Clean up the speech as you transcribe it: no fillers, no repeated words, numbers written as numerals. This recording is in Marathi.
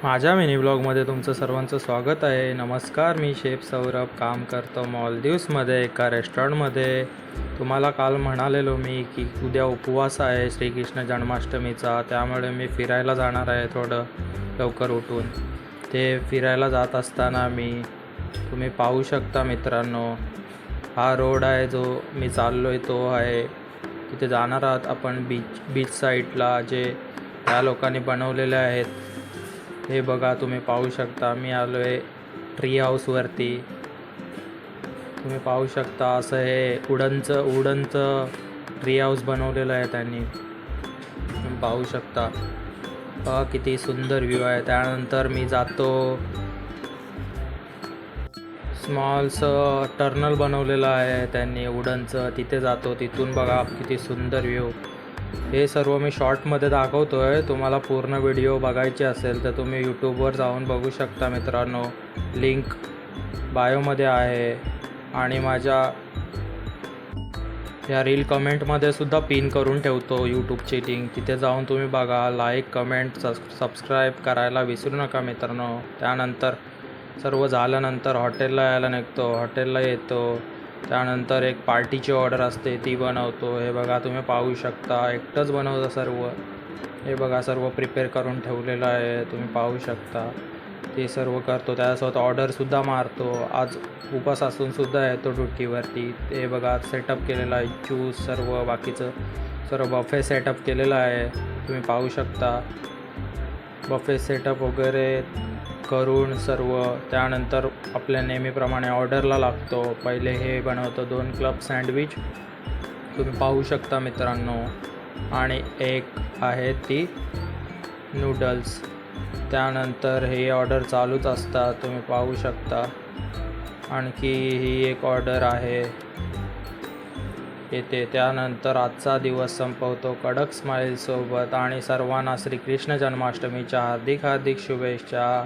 माझ्या मिनी ब्लॉगमध्ये तुमचं सर्वांचं स्वागत आहे. नमस्कार, मी शेफ सौरभ, काम करतो मॉलदिव्समध्ये एका रेस्टॉरंटमध्ये. तुम्हाला काल म्हणालेलो मी की उद्या उपवास आहे श्रीकृष्ण जन्माष्टमीचा, त्यामुळे मी फिरायला जाणार आहे थोडं लवकर उठून. ते फिरायला जात असताना तुम्ही पाहू शकता मित्रांनो, हा रोड आहे जो मी चाललो आहे तो आहे. तिथे जाणार आहात आपण बीच साईडला, जे त्या लोकांनी बनवलेले आहेत. हे बघा, तुम्ही पाहू शकता. मी आलो आहे ट्री हाऊसवरती. तुम्ही पाहू शकता, असं हे वुडनचं ट्री हाऊस बनवलेलं आहे त्यांनी. तुम्ही पाहू शकता, बघा किती सुंदर व्ह्यू आहे. त्यानंतर मी जातो, स्मॉलचं टर्नल बनवलेलं आहे त्यांनी वुडनचं, तिथे जातो. तिथून बघा किती सुंदर व्ह्यू. हे सर्व मी शॉर्टमध्ये दाखवतो आहे. तुम्हाला पूर्ण व्हिडिओ बघायची असेल तर तुम्ही यूट्यूबवर जाऊन बघू शकता मित्रांनो. लिंक बायोमध्ये आहे आणि माझ्या या रील कमेंटमध्ये सुद्धा पिन करून ठेवतो यूट्यूबची लिंक. तिथे जाऊन तुम्ही बघा. लाईक, कमेंट, सबस्क्राईब करायला विसरू नका मित्रांनो. त्यानंतर सर्व झाल्यानंतर हॉटेलला यायला निघतो. हॉटेलला येतो, त्यानंतर एक पार्टीची ऑर्डर असते ती बनवतो. हे बघा, तुम्ही पाहू शकता, एकटंच बनवतं सर्व. हे बघा, सर्व प्रिपेअर करून ठेवलेलं आहे, तुम्ही पाहू शकता. ते सर्व करतो, त्यासोबत ऑर्डरसुद्धा मारतो. आज उपास असूनसुद्धा येतो ड्युटीवरती. हे बघा, सेटअप केलेला आहे, ज्यूस सर्व बाकीचं सर्व बफे सेटअप केलेलं आहे, तुम्ही पाहू शकता. बफे सेटअप वगैरे करून सर्व त्यानंतर आपल्या नेहमीप्रमाणे ऑर्डरला लागतो. पहिले हे बनवतो 2 क्लब सँडविच, तुम्ही पाहू शकता मित्रांनो, आणि एक आहे ती नूडल्स. त्यानंतर हे ऑर्डर चालूच असतात, तुम्ही पाहू शकता. आणखी ही एक ऑर्डर आहे येते. त्यानंतर आजचा दिवस संपवतो कडक स्माईलसोबत. आणि सर्वांना श्रीकृष्ण जन्माष्टमीच्या हार्दिक शुभेच्छा.